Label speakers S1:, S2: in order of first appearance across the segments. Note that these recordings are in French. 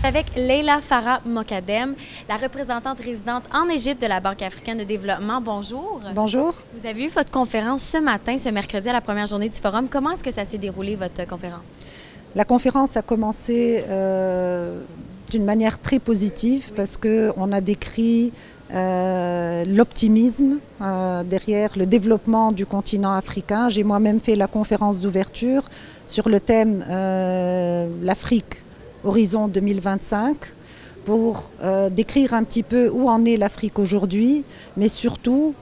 S1: Avec Leila Farah Mokadem, la représentante résidente en Égypte de la Banque africaine de développement. Bonjour.
S2: Bonjour.
S1: Vous avez eu votre conférence ce matin, ce mercredi, à la première journée du forum. Comment est-ce que ça s'est déroulé, votre conférence?
S2: La conférence a commencé d'une manière très positive parce qu'on a décrit l'optimisme derrière le développement du continent africain. J'ai moi-même fait la conférence d'ouverture sur le thème l'Afrique Horizon 2025 pour décrire un petit peu où en est l'Afrique aujourd'hui, mais surtout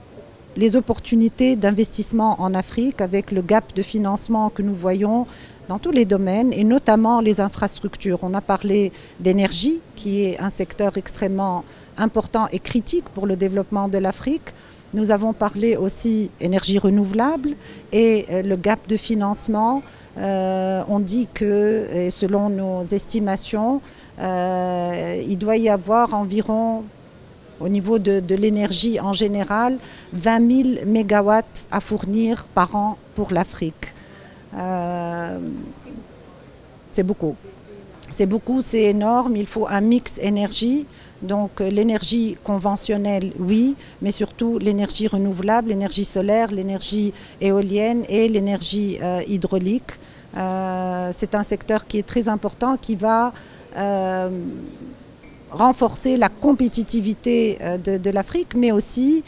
S2: les opportunités d'investissement en Afrique avec le gap de financement que nous voyons dans tous les domaines et notamment les infrastructures. On a parlé d'énergie qui est un secteur extrêmement important et critique pour le développement de l'Afrique. Nous avons parlé aussi énergie renouvelable et le gap de financement. On dit que, selon nos estimations, il doit y avoir environ, au niveau de l'énergie en général, 20 000 mégawatts à fournir par an pour l'Afrique. C'est beaucoup. C'est beaucoup, c'est énorme. Il faut un mix énergie. Donc l'énergie conventionnelle, oui, mais surtout l'énergie renouvelable, l'énergie solaire, l'énergie éolienne et l'énergie hydraulique. C'est un secteur qui est très important, qui va renforcer la compétitivité de l'Afrique, mais aussi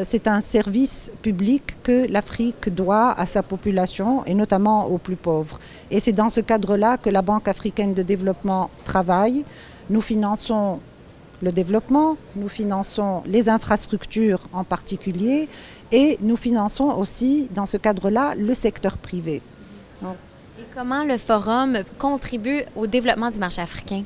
S2: c'est un service public que l'Afrique doit à sa population et notamment aux plus pauvres. Et c'est dans ce cadre-là que la Banque africaine de développement travaille. Nous finançons le développement, nous finançons les infrastructures en particulier et nous finançons aussi dans ce cadre-là le secteur privé.
S1: Et comment le forum contribue au développement du marché africain?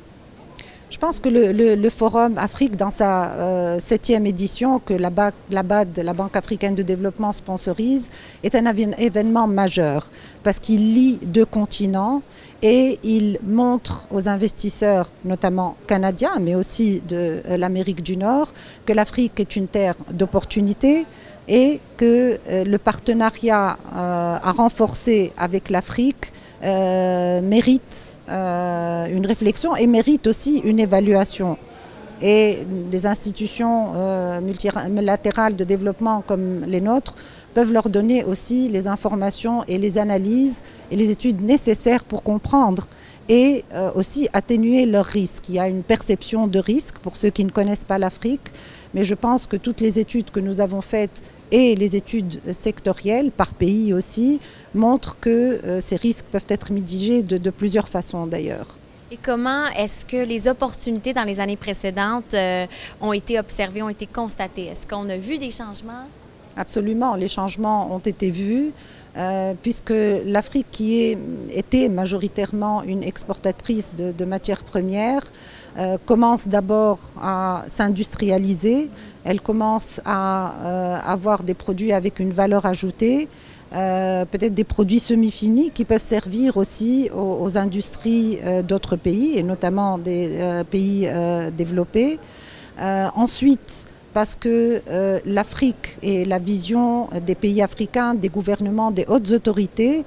S2: Je pense que le Forum Afrique, dans sa 7e édition, que la BAD, la Banque africaine de développement, sponsorise, est un événement majeur parce qu'il lie deux continents et il montre aux investisseurs, notamment canadiens, mais aussi de l'Amérique du Nord, que l'Afrique est une terre d'opportunités et que le partenariat à renforcer avec l'Afrique mérite une réflexion et mérite aussi une évaluation. Et des institutions multilatérales de développement comme les nôtres peuvent leur donner aussi les informations et les analyses et les études nécessaires pour comprendre et aussi atténuer leurs risques. Il y a une perception de risque pour ceux qui ne connaissent pas l'Afrique, mais je pense que toutes les études que nous avons faites et les études sectorielles, par pays aussi, montrent que ces risques peuvent être mitigés de plusieurs façons d'ailleurs.
S1: Et comment est-ce que les opportunités dans les années précédentes ont été observées, ont été constatées? Est-ce qu'on a vu des changements?
S2: Absolument, les changements ont été vus, puisque l'Afrique, qui était majoritairement une exportatrice de matières premières, commence d'abord à s'industrialiser, elle commence à avoir des produits avec une valeur ajoutée, peut-être des produits semi-finis qui peuvent servir aussi aux industries d'autres pays, et notamment des pays développés. Ensuite, parce que l'Afrique et la vision des pays africains, des gouvernements, des hautes autorités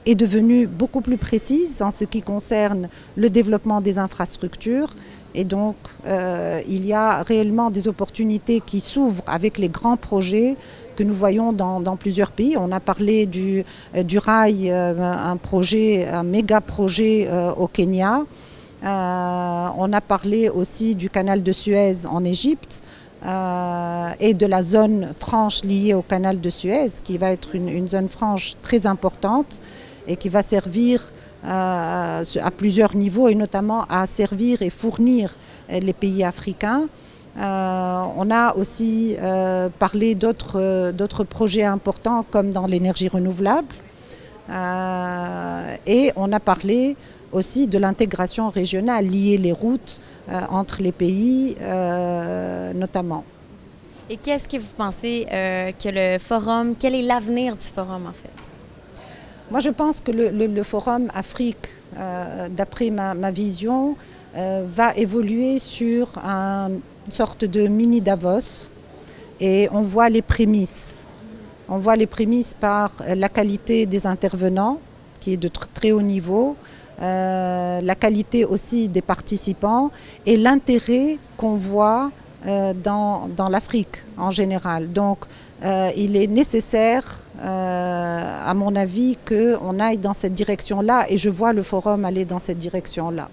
S2: est devenue beaucoup plus précise en ce qui concerne le développement des infrastructures. Et donc, il y a réellement des opportunités qui s'ouvrent avec les grands projets que nous voyons dans plusieurs pays. On a parlé du rail, un méga projet au Kenya. On a parlé aussi du canal de Suez en Égypte. Et de la zone franche liée au canal de Suez, qui va être une zone franche très importante et qui va servir à plusieurs niveaux et notamment à servir et fournir les pays africains. On a aussi parlé d'autres projets importants comme dans l'énergie renouvelable et on a parlé aussi de l'intégration régionale, lier les routes entre les pays notamment.
S1: Et qu'est-ce que vous pensez que le forum, quel est l'avenir du forum en fait?
S2: Moi je pense que le forum Afrique, d'après ma vision, va évoluer sur une sorte de mini Davos et on voit les prémices. On voit les prémices par la qualité des intervenants qui est de très haut niveau, la qualité aussi des participants et l'intérêt qu'on voit dans l'Afrique en général. Donc, il est nécessaire, à mon avis, qu'on aille dans cette direction-là et je vois le forum aller dans cette direction-là.